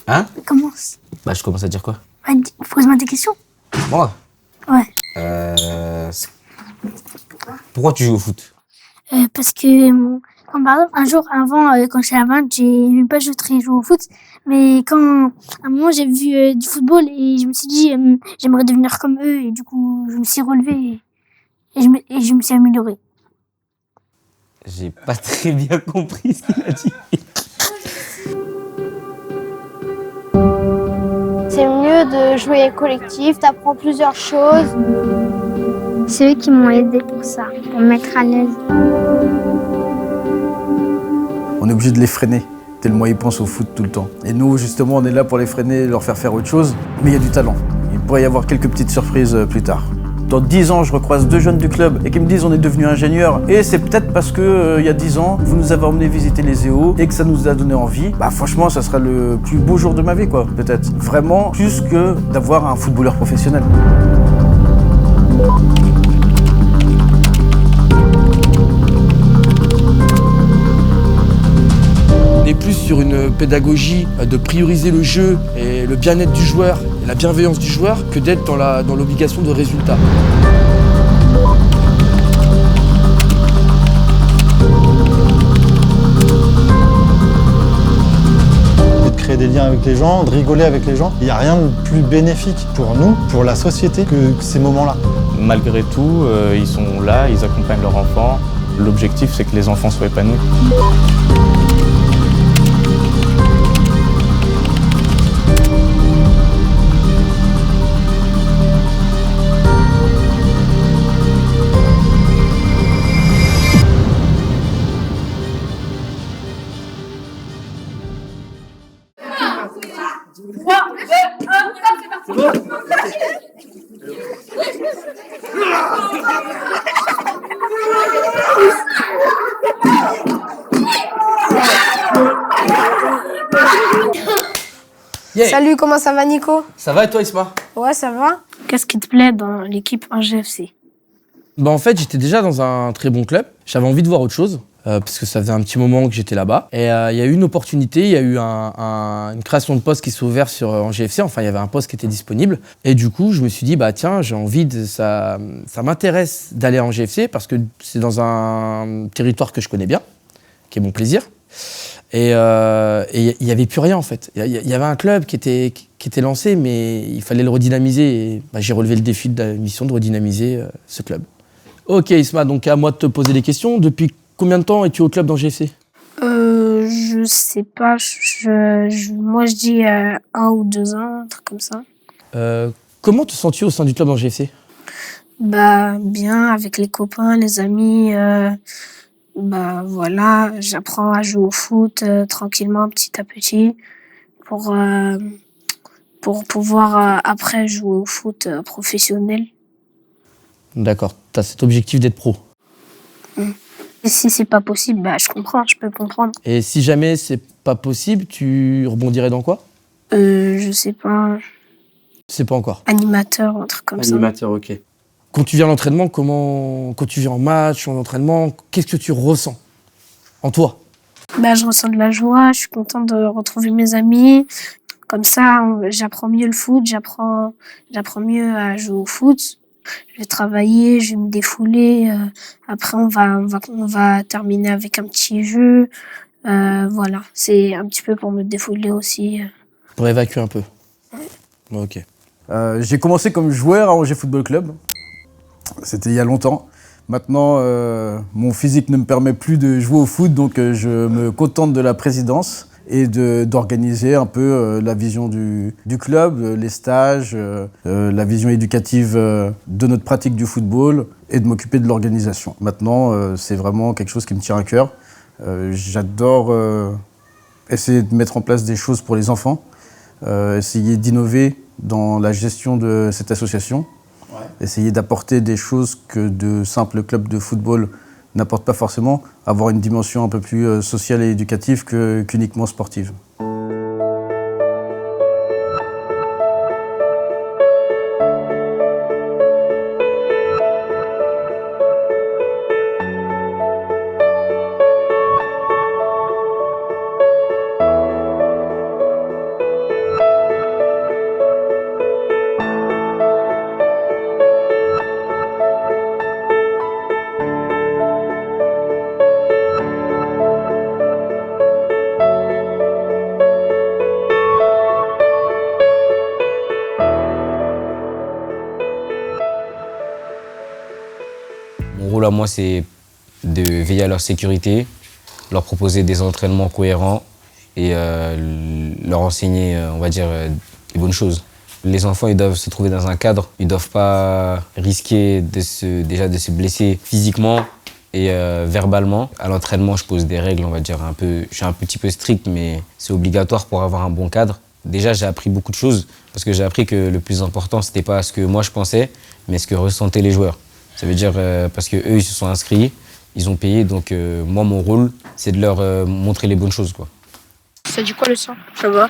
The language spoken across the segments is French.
Hein? Commence. Bah, je commence à dire quoi? Pose-moi des questions. Moi? Ouais. Pourquoi tu joues au foot? Parce que, quand, par exemple, un jour avant, quand j'étais à 20, j'ai même pas joué au foot. Mais quand, à un moment, j'ai vu du football et je me suis dit, j'aimerais devenir comme eux. Et du coup, je me suis relevée et je me suis améliorée. J'ai pas très bien compris ce qu'il a dit. C'est mieux de jouer collectif, t'apprends plusieurs choses. C'est eux qui m'ont aidé pour ça, pour me mettre à l'aise. On est obligé de les freiner, tellement ils pensent au foot tout le temps. Et nous, justement, on est là pour les freiner et leur faire autre chose. Mais il y a du talent. Il pourrait y avoir quelques petites surprises plus tard. Dans 10 ans, je recroise 2 jeunes du club et qui me disent on est devenus ingénieurs. Et c'est peut-être parce que il y a 10 ans, vous nous avez emmenés visiter les EO et que ça nous a donné envie. Bah franchement, ça sera le plus beau jour de ma vie, quoi, peut-être. Vraiment, plus que d'avoir un footballeur professionnel. On est plus sur une pédagogie de prioriser le jeu et le bien-être du joueur et la bienveillance du joueur que d'être dans l'obligation de résultat. De créer des liens avec les gens, de rigoler avec les gens. Il n'y a rien de plus bénéfique pour nous, pour la société, que ces moments-là. Malgré tout, ils sont là, ils accompagnent leurs enfants. L'objectif, c'est que les enfants soient épanouis. Yeah. Salut, comment ça va Nico? Ça va et toi, Isma? Ouais, ça va. Qu'est-ce qui te plaît dans l'équipe GFC? Bah en fait, j'étais déjà dans un très bon club. J'avais envie de voir autre chose. Parce que ça faisait un petit moment que j'étais là-bas. Et il y a eu une opportunité, il y a eu une création de poste qui s'est ouverte en GFC. Enfin, il y avait un poste qui était disponible. Et du coup, je me suis dit, bah tiens, j'ai envie ça m'intéresse d'aller en GFC parce que c'est dans un territoire que je connais bien, qui est mon plaisir. Et il n'y avait plus rien en fait. Il y avait un club qui était lancé, mais il fallait le redynamiser. Et j'ai relevé le défi de la mission de redynamiser ce club. Ok Isma, donc à moi de te poser des questions. Depuis combien de temps es-tu au club dans GFC? Je sais pas. Moi, je dis 1 ou 2 ans, un truc comme ça. Comment te sens-tu au sein du club dans GFC? Bah, bien, avec les copains, les amis. Bah, voilà, j'apprends à jouer au foot tranquillement, petit à petit, pour pouvoir après jouer au foot professionnel. D'accord, tu as cet objectif d'être pro. Et si c'est pas possible, bah, je peux comprendre. Et si jamais c'est pas possible, tu rebondirais dans quoi? Je sais pas, Tu sais pas encore. animateur, un truc comme ça. Animateur, ok. Quand tu viens à l'entraînement, quand tu viens en match, en entraînement, qu'est-ce que tu ressens en toi? Bah, je ressens de la joie, je suis contente de retrouver mes amis. Comme ça, j'apprends mieux le foot, j'apprends mieux à jouer au foot. Je vais travailler, je vais me défouler. Après, on va terminer avec un petit jeu. Voilà, c'est un petit peu pour me défouler aussi. Pour évacuer un peu. Ok. J'ai commencé comme joueur à Angers Football Club. C'était il y a longtemps. Maintenant, mon physique ne me permet plus de jouer au foot, donc je me contente de la présidence et d'organiser un peu la vision du club, les stages, la vision éducative de notre pratique du football et de m'occuper de l'organisation. Maintenant, c'est vraiment quelque chose qui me tient à cœur. J'adore essayer de mettre en place des choses pour les enfants, essayer d'innover dans la gestion de cette association. Essayer d'apporter des choses que de simples clubs de football n'apportent pas forcément, avoir une dimension un peu plus sociale et éducative qu'uniquement sportive. à moi, c'est de veiller à leur sécurité, leur proposer des entraînements cohérents et leur enseigner, on va dire, des bonnes choses. Les enfants, ils doivent se trouver dans un cadre, ils ne doivent pas risquer de se blesser physiquement et verbalement. À l'entraînement, je pose des règles, on va dire, je suis un petit peu strict, mais c'est obligatoire pour avoir un bon cadre. Déjà, j'ai appris beaucoup de choses, parce que j'ai appris que le plus important, c'était pas ce que moi je pensais, mais ce que ressentaient les joueurs. Ça veut dire, parce qu'eux, ils se sont inscrits, ils ont payé, donc moi, mon rôle, c'est de leur montrer les bonnes choses, quoi. Ça dit quoi le sang? Ça va.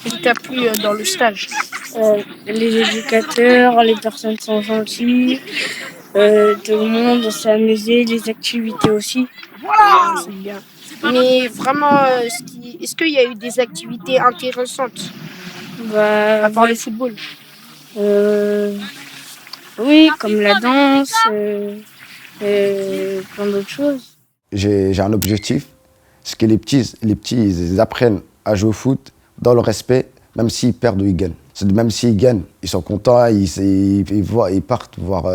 Qu'est-ce qui t'a plu dans le stage? Les éducateurs, les personnes sont gentilles, tout le monde s'est amusé, les activités aussi. C'est bien. Mais vraiment, est-ce qu'il y a eu des activités intéressantes à part le football? Oui, comme la danse, plein d'autres choses. J'ai un objectif, c'est que les petits ils apprennent à jouer au foot dans le respect, même s'ils perdent ou ils gagnent. Même s'ils gagnent, ils sont contents, ils partent voir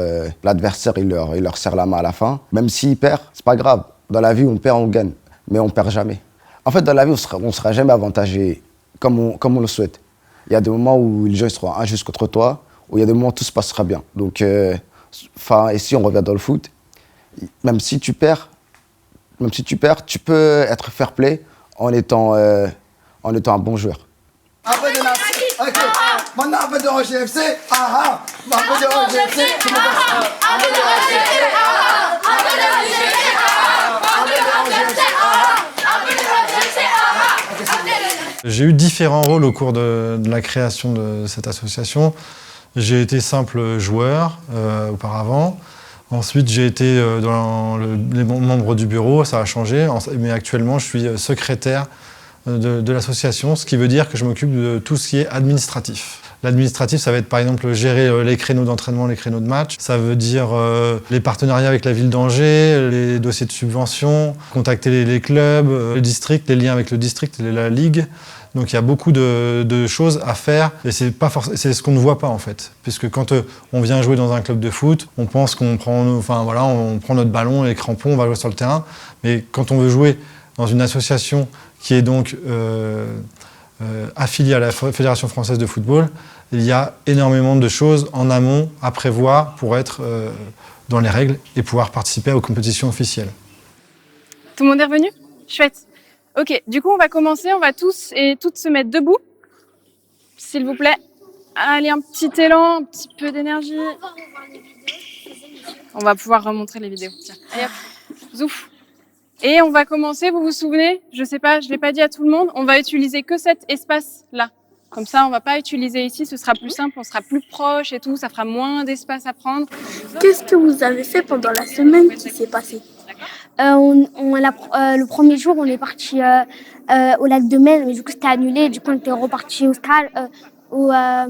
l'adversaire, il leur serre la main à la fin. Même s'ils perdent, c'est pas grave. Dans la vie, on perd, on gagne, mais on perd jamais. En fait, dans la vie, on sera jamais avantagé comme on le souhaite. Il y a des moments où les gens seront injustes contre toi, où il y a des moments où tout se passera bien. Donc, et si on revient dans le foot, même si tu perds, tu peux être fair play en étant un bon joueur. Un peu de nation. Ok. Maintenant un peu de OGFC. Un peu de OGFC. Un peu de OGFC. J'ai eu différents rôles au cours de la création de cette association. J'ai été simple joueur auparavant. Ensuite, j'ai été dans les membres du bureau, ça a changé. Mais actuellement, je suis secrétaire de l'association, ce qui veut dire que je m'occupe de tout ce qui est administratif. L'administratif, ça va être par exemple gérer les créneaux d'entraînement, les créneaux de match. Ça veut dire les partenariats avec la ville d'Angers, les dossiers de subvention, contacter les clubs, le district, les liens avec le district et la ligue. Donc il y a beaucoup de choses à faire et c'est ce qu'on ne voit pas en fait. Puisque quand on vient jouer dans un club de foot, on pense qu'on prend, on prend notre ballon et les crampons, on va jouer sur le terrain. Mais quand on veut jouer dans une association qui est donc affiliée à la Fédération française de football, il y a énormément de choses en amont à prévoir pour être dans les règles et pouvoir participer aux compétitions officielles. Tout le monde est revenu? Chouette. Ok, du coup on va commencer, on va tous et toutes se mettre debout, s'il vous plaît. Allez, un petit élan, un petit peu d'énergie. On va pouvoir remontrer les vidéos. Tiens, allez hop, zouf. Et on va commencer, vous vous souvenez? Je sais pas, je l'ai pas dit à tout le monde, on va utiliser que cet espace-là. Comme ça, on va pas utiliser ici, ce sera plus simple, on sera plus proche et tout, ça fera moins d'espace à prendre. Qu'est-ce que vous avez fait pendant la semaine qui s'est passée? Le premier jour, on est parti au lac de Maine, mais du coup, c'était annulé. Du coup, on était reparti au stade, à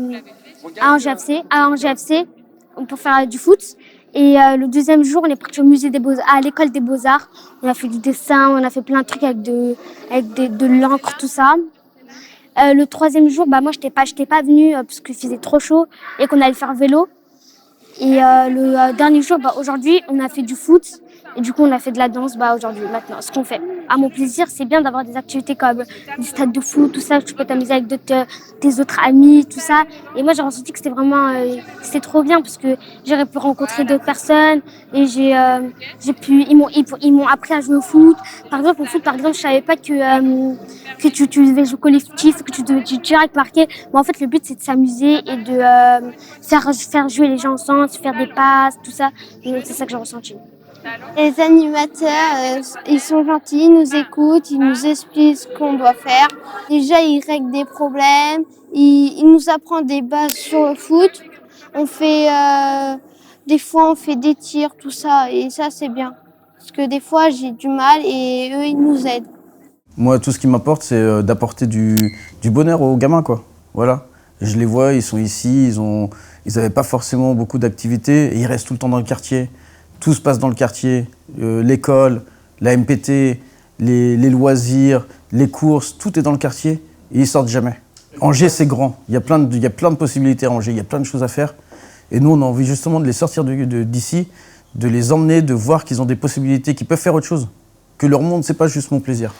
Angers-FC pour faire du foot. Et le deuxième jour, on est parti au musée des Beaux-Arts, à l'école des Beaux-Arts. On a fait du dessin, on a fait plein de trucs avec de l'encre, tout ça. Le troisième jour, moi, j'étais pas venue parce qu'il faisait trop chaud et qu'on allait faire vélo. Et le dernier jour, aujourd'hui, on a fait du foot. Et du coup, on a fait de la danse aujourd'hui, maintenant. Ce qu'on fait à mon plaisir, c'est bien d'avoir des activités comme des stades de foot, tout ça. Tu peux t'amuser avec tes autres amis, tout ça. Et moi, j'ai ressenti que c'était vraiment c'était trop bien parce que j'aurais pu rencontrer d'autres personnes. Et ils m'ont appris à jouer au foot. Par exemple, au foot, je savais pas que tu devais jouer collectif, que tu devais direct marquer. Mais en fait, le but, c'est de s'amuser et de faire jouer les gens ensemble, faire des passes, tout ça. Donc, c'est ça que j'ai ressenti. Les animateurs, ils sont gentils, ils nous écoutent, ils nous expliquent ce qu'on doit faire. Déjà, ils règlent des problèmes, ils nous apprennent des bases sur le foot. Des fois, on fait des tirs, tout ça, et ça, c'est bien. Parce que des fois, j'ai du mal et eux, ils nous aident. Moi, tout ce qui m'apporte, c'est d'apporter du bonheur aux gamins, quoi. Voilà. Je les vois, ils sont ici, ils n'avaient pas forcément beaucoup d'activités, et ils restent tout le temps dans le quartier. Tout se passe dans le quartier, l'école, la MPT, les loisirs, les courses, tout est dans le quartier et ils sortent jamais. Angers, c'est grand, il y a plein de possibilités à Angers, il y a plein de choses à faire. Et nous, on a envie justement de les sortir d'ici, de les emmener, de voir qu'ils ont des possibilités, qu'ils peuvent faire autre chose. Que leur monde, c'est pas juste mon plaisir.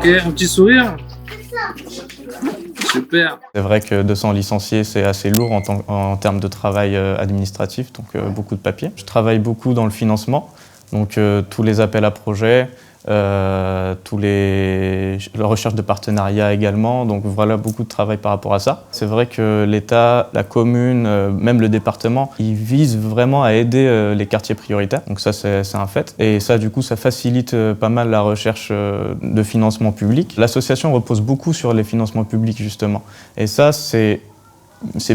Ok, un petit sourire. Super. C'est vrai que 200 licenciés, c'est assez lourd en termes de travail administratif, donc beaucoup de papiers. Je travaille beaucoup dans le financement, donc tous les appels à projets, la recherche de partenariats également, donc voilà, beaucoup de travail par rapport à ça. C'est vrai que l'État, la commune, même le département, ils visent vraiment à aider les quartiers prioritaires, donc ça c'est un fait. Et ça du coup, ça facilite pas mal la recherche de financement public. L'association repose beaucoup sur les financements publics justement, et ça c'est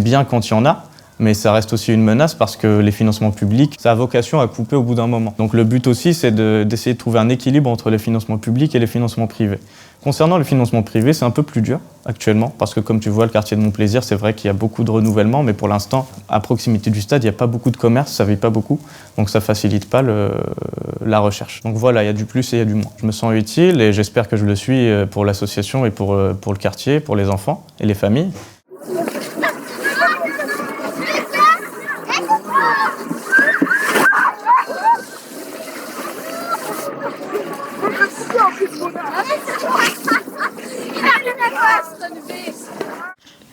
bien quand il y en a, mais ça reste aussi une menace parce que les financements publics, ça a vocation à couper au bout d'un moment. Donc le but aussi, c'est d'essayer de trouver un équilibre entre les financements publics et les financements privés. Concernant le financement privé, c'est un peu plus dur actuellement, parce que comme tu vois, le quartier de Montplaisir, c'est vrai qu'il y a beaucoup de renouvellement, mais pour l'instant, à proximité du stade, il n'y a pas beaucoup de commerce, ça ne vit pas beaucoup, donc ça ne facilite pas la recherche. Donc voilà, il y a du plus et il y a du moins. Je me sens utile et j'espère que je le suis pour l'association et pour le quartier, pour les enfants et les familles.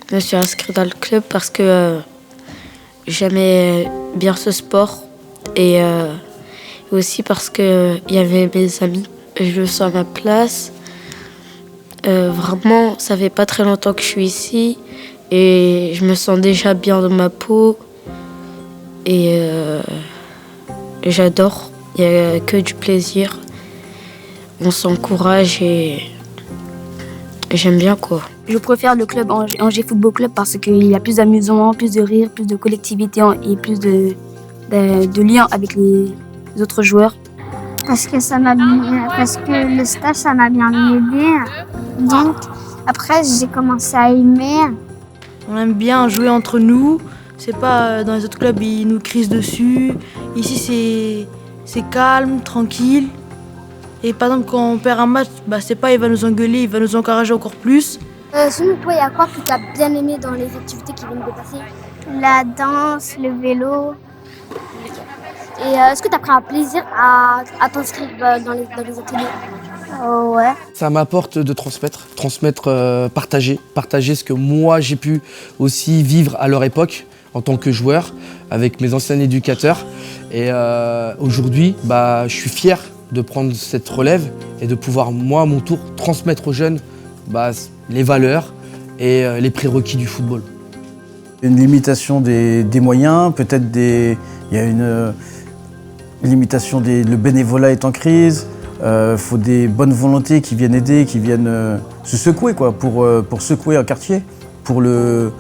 Je me suis inscrite dans le club parce que j'aimais bien ce sport et aussi parce qu'il y avait mes amis. Je me sens à ma place. Vraiment, ça fait pas très longtemps que je suis ici et je me sens déjà bien dans ma peau et j'adore. Il n'y a que du plaisir. On s'encourage et j'aime bien quoi. Je préfère le club Angers Football Club parce qu'il y a plus d'amusement, plus de rire, plus de collectivité et plus de liens avec les autres joueurs. Parce que le stage, ça m'a bien aidé. Donc, après, j'ai commencé à aimer. On aime bien jouer entre nous. C'est pas dans les autres clubs, ils nous crient dessus. Ici, c'est calme, tranquille. Et par exemple, quand on perd un match, c'est pas il va nous engueuler, il va nous encourager encore plus. Sinon, toi, il y a quoi que tu as bien aimé dans les activités qui viennent de passer? La danse, le vélo. Et est-ce que tu as pris un plaisir à t'inscrire dans les ateliers? Ouais. Ça m'apporte de transmettre, partager ce que moi j'ai pu aussi vivre à leur époque en tant que joueur avec mes anciens éducateurs. Et aujourd'hui, je suis fier de prendre cette relève et de pouvoir, moi, à mon tour, transmettre aux jeunes les valeurs et les prérequis du football. Une limitation des moyens, peut-être il y a une limitation le bénévolat est en crise, faut des bonnes volontés qui viennent aider, qui viennent se secouer quoi, pour secouer un quartier, pour le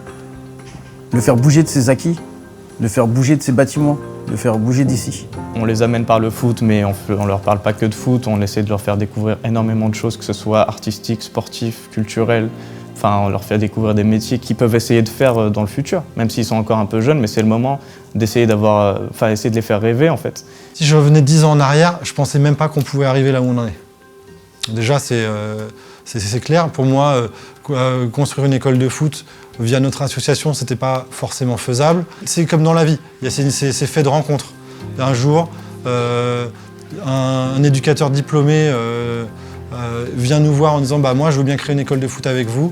faire bouger de ses acquis, le faire bouger de ses bâtiments, le faire bouger d'ici. On les amène par le foot, mais on leur parle pas que de foot, on essaie de leur faire découvrir énormément de choses, que ce soit artistiques, sportifs, culturels. Enfin, on leur fait découvrir des métiers qu'ils peuvent essayer de faire dans le futur, même s'ils sont encore un peu jeunes, mais c'est le moment d'essayer essayer de les faire rêver en fait. Si je revenais 10 ans en arrière, je pensais même pas qu'on pouvait arriver là où on en est. Déjà, c'est clair. Pour moi, construire une école de foot via notre association, c'était pas forcément faisable. C'est comme dans la vie, c'est fait de rencontres. Un jour, un éducateur diplômé vient nous voir en disant moi je veux bien créer une école de foot avec vous.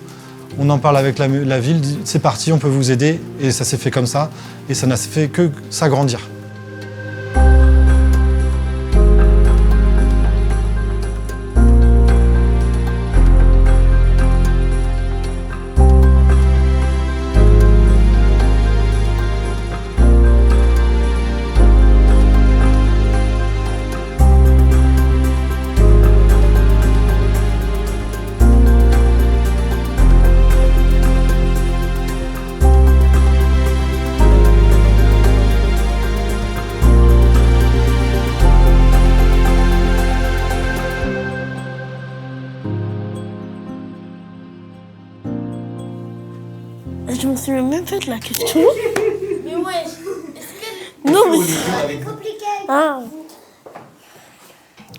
On en parle avec la ville, c'est parti, on peut vous aider. Et ça s'est fait comme ça, et ça n'a fait que s'agrandir. s'est même fait la question. Mais ouais, Non, mais c'est compliqué. Ah.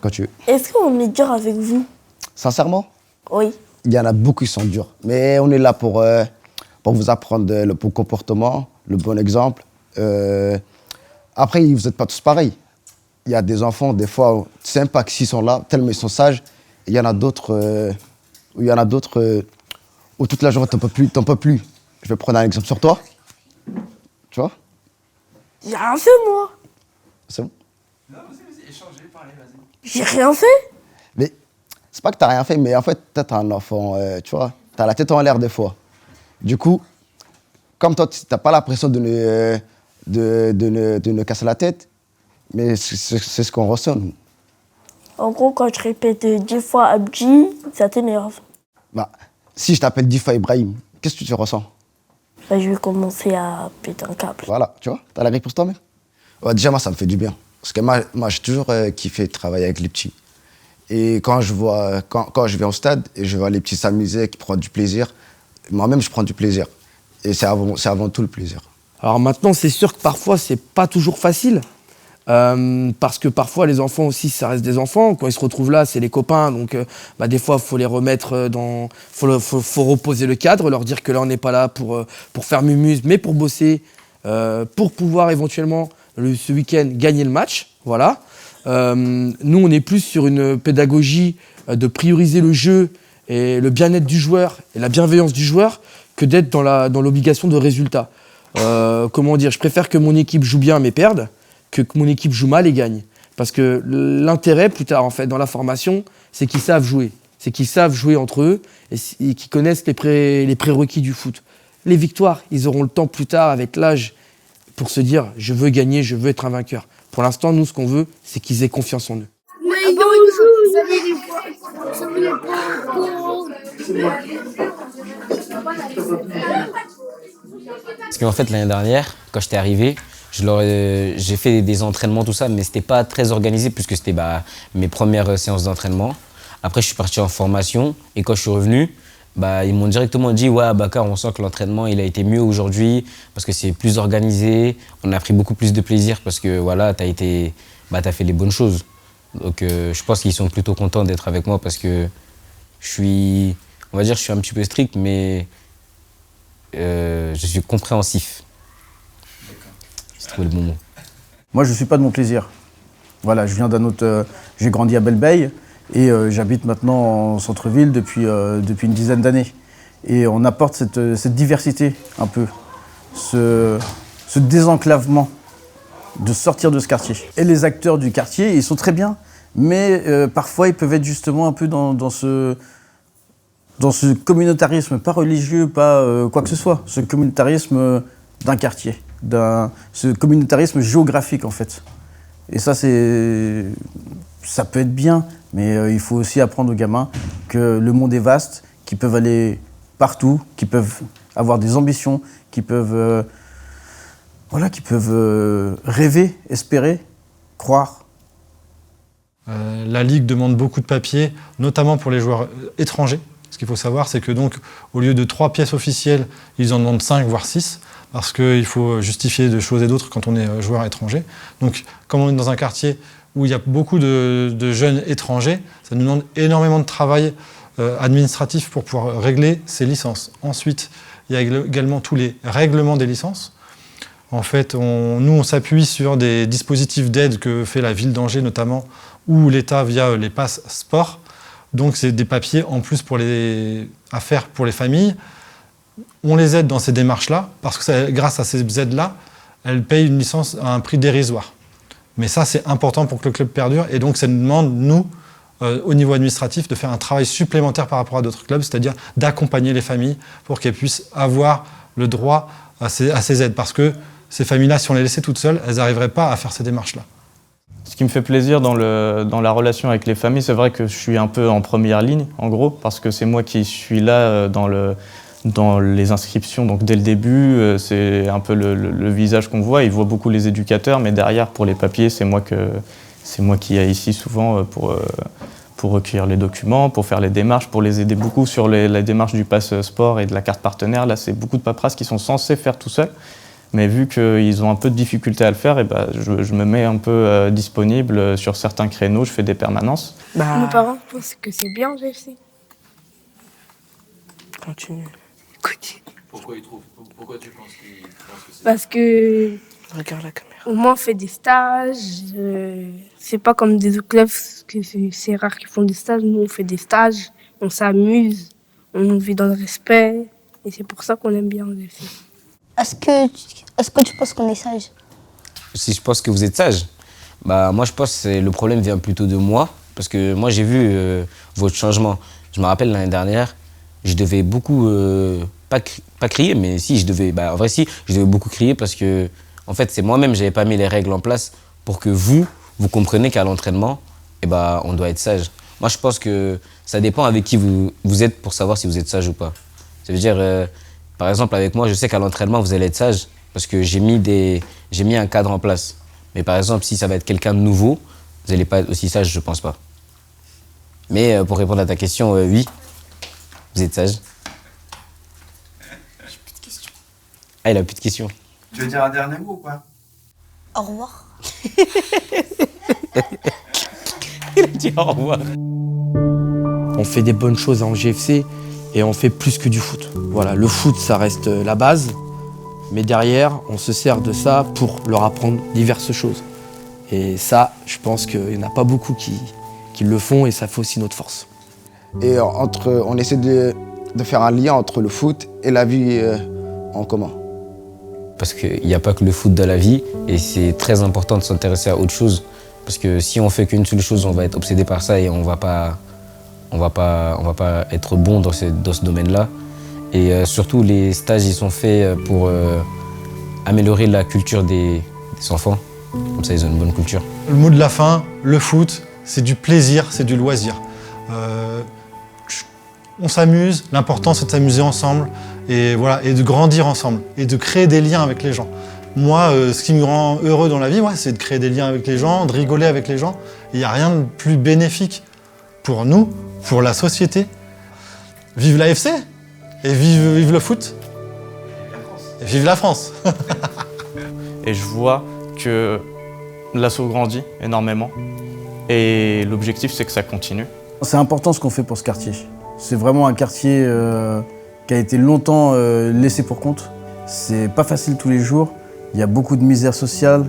Quand tu veux. Est-ce qu'on est dur avec vous? Sincèrement, Oui. il y en a beaucoup qui sont durs. Mais on est là pour vous apprendre le bon comportement, le bon exemple. Après, vous n'êtes pas tous pareils. Il y a des enfants, des fois, tu sais même pas s'ils sont là, tellement ils sont sages. Il y en a d'autres où toute la journée, t'en peux plus. Je vais prendre un exemple sur toi. Tu vois? J'ai rien fait, moi. C'est bon? J'ai rien fait. Mais c'est pas que t'as rien fait, mais en fait, t'es un enfant, tu vois, t'as la tête en l'air des fois. Du coup, comme toi, t'as pas la pression de ne casser la tête, mais c'est ce qu'on ressent, nous. En gros, quand je répète 10 fois Abdi, ça t'énerve. Bah, si je t'appelle 10 fois Ibrahim, qu'est-ce que tu ressens? Bah, je vais commencer à péter un câble. Voilà, tu vois, t'as la réponse toi-même. Ouais, déjà, moi, ça me fait du bien. Parce que moi j'ai toujours kiffé travailler avec les petits. Et quand je vais au stade et je vois les petits s'amuser, qui prennent du plaisir, moi-même, je prends du plaisir. Et c'est avant tout le plaisir. Alors maintenant, c'est sûr que parfois, c'est pas toujours facile. Parce que parfois, les enfants aussi, ça reste des enfants. Quand ils se retrouvent là, c'est les copains. Donc, des fois, il faut les remettre dans... faut reposer le cadre, leur dire que là, on n'est pas là pour faire mumuse, mais pour bosser, pour pouvoir éventuellement, ce week-end, gagner le match. Voilà. Nous, on est plus sur une pédagogie de prioriser le jeu et le bien-être du joueur et la bienveillance du joueur que d'être dans l'obligation de résultat. Comment dire, je préfère que mon équipe joue bien mais perde que mon équipe joue mal et gagne. Parce que l'intérêt, plus tard, en fait, dans la formation, c'est qu'ils savent jouer. C'est qu'ils savent jouer entre eux et qu'ils connaissent les prérequis du foot. Les victoires, ils auront le temps plus tard, avec l'âge, pour se dire « je veux gagner, je veux être un vainqueur ». Pour l'instant, nous, ce qu'on veut, c'est qu'ils aient confiance en eux. Parce qu'en fait, l'année dernière, quand j'étais arrivé, j'ai fait des entraînements, tout ça, mais c'était pas très organisé puisque c'était mes premières séances d'entraînement. Après, je suis parti en formation et quand je suis revenu, ils m'ont directement dit « Ouais, Bakar, on sent que l'entraînement il a été mieux aujourd'hui parce que c'est plus organisé, on a pris beaucoup plus de plaisir parce que voilà, t'as fait les bonnes choses. » Donc, je pense qu'ils sont plutôt contents d'être avec moi parce que je suis un petit peu strict, mais je suis compréhensif. J'ai trouvé le bon mot. Moi, je ne suis pas de mon plaisir. Voilà, je viens d'un autre... j'ai grandi à Belle-Beille et j'habite maintenant en centre-ville depuis une dizaine d'années. Et on apporte cette diversité un peu, ce désenclavement, de sortir de ce quartier. Et les acteurs du quartier, ils sont très bien, mais parfois ils peuvent être justement un peu dans ce communautarisme, pas religieux, pas quoi que ce soit, ce communautarisme d'un quartier, ce communautarisme géographique en fait. Et ça peut être bien, mais il faut aussi apprendre aux gamins que le monde est vaste, qu'ils peuvent aller partout, qu'ils peuvent avoir des ambitions, qu'ils peuvent rêver, espérer, croire. La Ligue demande beaucoup de papiers, notamment pour les joueurs étrangers. Ce qu'il faut savoir, c'est que donc, au lieu de 3 pièces officielles, ils en demandent 5, voire 6, parce qu'il faut justifier de choses et d'autres quand on est joueur étranger. Donc, comme on est dans un quartier où il y a beaucoup de jeunes étrangers, ça nous demande énormément de travail administratif pour pouvoir régler ces licences. Ensuite, il y a également tous les règlements des licences. En fait, on s'appuie sur des dispositifs d'aide que fait la ville d'Angers notamment, ou l'État via les passes sport. Donc c'est des papiers en plus à faire pour les familles. On les aide dans ces démarches-là, parce que grâce à ces aides-là, elles payent une licence à un prix dérisoire. Mais ça, c'est important pour que le club perdure, et donc ça nous demande, nous, au niveau administratif, de faire un travail supplémentaire par rapport à d'autres clubs, c'est-à-dire d'accompagner les familles pour qu'elles puissent avoir le droit à ces aides. Parce que ces familles-là, si on les laissait toutes seules, elles n'arriveraient pas à faire ces démarches-là. Ce qui me fait plaisir dans la relation avec les familles, c'est vrai que je suis un peu en première ligne, en gros, parce que c'est moi qui suis là dans les inscriptions. Donc dès le début, c'est un peu le visage qu'on voit. Ils voient beaucoup les éducateurs, mais derrière, pour les papiers, c'est moi qui est ici souvent pour pour recueillir les documents, pour faire les démarches, pour les aider beaucoup sur les démarches du pass sport et de la carte partenaire. Là, c'est beaucoup de paperasse qu'ils sont censés faire tout seuls. Mais vu qu'ils ont un peu de difficulté à le faire, je me mets un peu disponible sur certains créneaux, je fais des permanences. Mes parents pensent que c'est bien, GFC. Continue. Pourquoi tu penses que c'est Parce que Regarde la caméra. au moins on fait des stages. C'est pas comme des autres clubs, que c'est rare qu'ils font des stages. Nous on fait des stages, on s'amuse, on vit dans le respect. Et c'est pour ça qu'on aime bien GFC. Est-ce que tu penses qu'on est sage? Si je pense que vous êtes sage, moi je pense que le problème vient plutôt de moi, parce que moi j'ai vu votre changement. Je me rappelle l'année dernière, je devais beaucoup, pas crier, mais si, je devais beaucoup crier parce que, en fait, c'est moi-même, j'avais pas mis les règles en place pour que vous compreniez qu'à l'entraînement, on doit être sage. Moi je pense que ça dépend avec qui vous êtes pour savoir si vous êtes sage ou pas. Ça veut dire, par exemple, avec moi, je sais qu'à l'entraînement, vous allez être sage parce que j'ai mis un cadre en place. Mais par exemple, si ça va être quelqu'un de nouveau, vous n'allez pas être aussi sage, je pense pas. Mais pour répondre à ta question, oui, vous êtes sage. J'ai plus de questions. Ah, il a plus de questions. Tu veux dire un dernier mot ou pas? Au revoir. Il a dit au revoir. On fait des bonnes choses en GFC et on fait plus que du foot. Voilà, le foot, ça reste la base, mais derrière, on se sert de ça pour leur apprendre diverses choses. Et ça, je pense qu'il n'y en a pas beaucoup qui le font et ça fait aussi notre force. Et on essaie de faire un lien entre le foot et la vie en commun. Parce qu'il n'y a pas que le foot dans la vie et c'est très important de s'intéresser à autre chose. Parce que si on fait qu'une seule chose, on va être obsédé par ça et on va pas être bon dans ce domaine-là. Et surtout, les stages, ils sont faits pour améliorer la culture des enfants. Comme ça, ils ont une bonne culture. Le mot de la fin, le foot, c'est du plaisir, c'est du loisir. On s'amuse, l'important c'est de s'amuser ensemble et, voilà, et de grandir ensemble et de créer des liens avec les gens. Moi, ce qui me rend heureux dans la vie, c'est de créer des liens avec les gens, de rigoler avec les gens. Il n'y a rien de plus bénéfique pour nous, pour la société. Vive l'AFC et vive le foot. Et vive la France. Et je vois que l'asso grandit énormément et l'objectif c'est que ça continue. C'est important ce qu'on fait pour ce quartier. C'est vraiment un quartier qui a été longtemps laissé pour compte. C'est pas facile tous les jours, il y a beaucoup de misère sociale,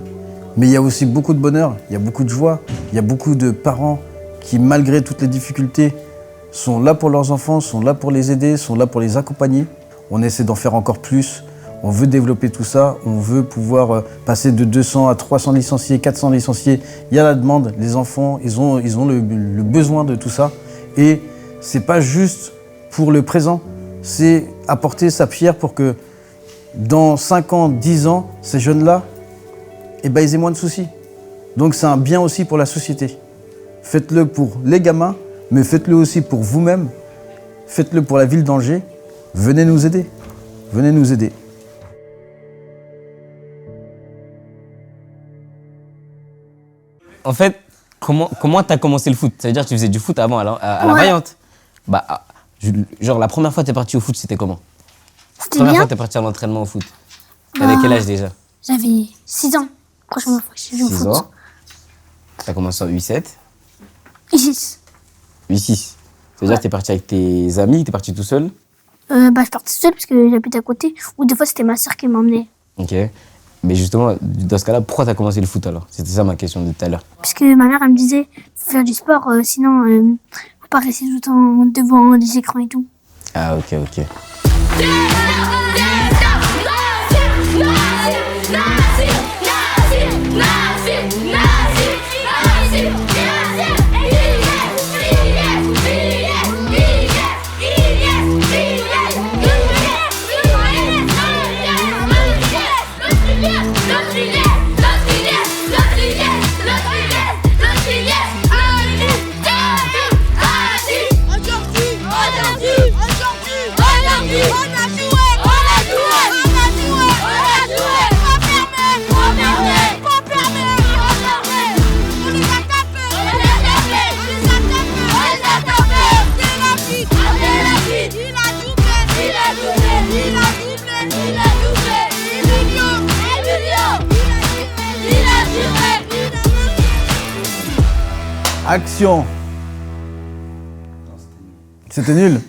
mais il y a aussi beaucoup de bonheur, il y a beaucoup de joie, il y a beaucoup de parents qui, malgré toutes les difficultés, sont là pour leurs enfants, sont là pour les aider, sont là pour les accompagner. On essaie d'en faire encore plus, on veut développer tout ça, on veut pouvoir passer de 200 à 300 licenciés, 400 licenciés. Il y a la demande, les enfants, ils ont le besoin de tout ça. Et c'est pas juste pour le présent, c'est apporter sa pierre pour que dans 5 ans, 10 ans, ces jeunes-là, ils aient moins de soucis. Donc c'est un bien aussi pour la société. Faites-le pour les gamins, mais faites-le aussi pour vous-même. Faites-le pour la ville d'Angers. Venez nous aider. Venez nous aider. En fait, comment t'as commencé le foot? Ça veut dire que tu faisais du foot avant à la Vaillante? Genre la première fois que t'es parti au foot, c'était comment? La première fois que t'es parti à l'entraînement au foot? T'avais quel âge déjà? J'avais 6 ans. Franchement, j'ai joué au foot. 6 ans. T'as commencé en 8-7? 6. 8-6. Ça veut dire que t'es parti avec tes amis, t'es parti tout seul? Je suis partie seule parce que j'habite à côté. Ou des fois, c'était ma soeur qui m'emmenait. Ok. Mais justement, dans ce cas-là, pourquoi t'as commencé le foot alors? C'était ça ma question de tout à l'heure. Parce que ma mère, elle me disait, faut faire du sport, sinon, faut pas rester tout le temps devant les écrans et tout. Ah, ok. On a joué Action. C'était nul.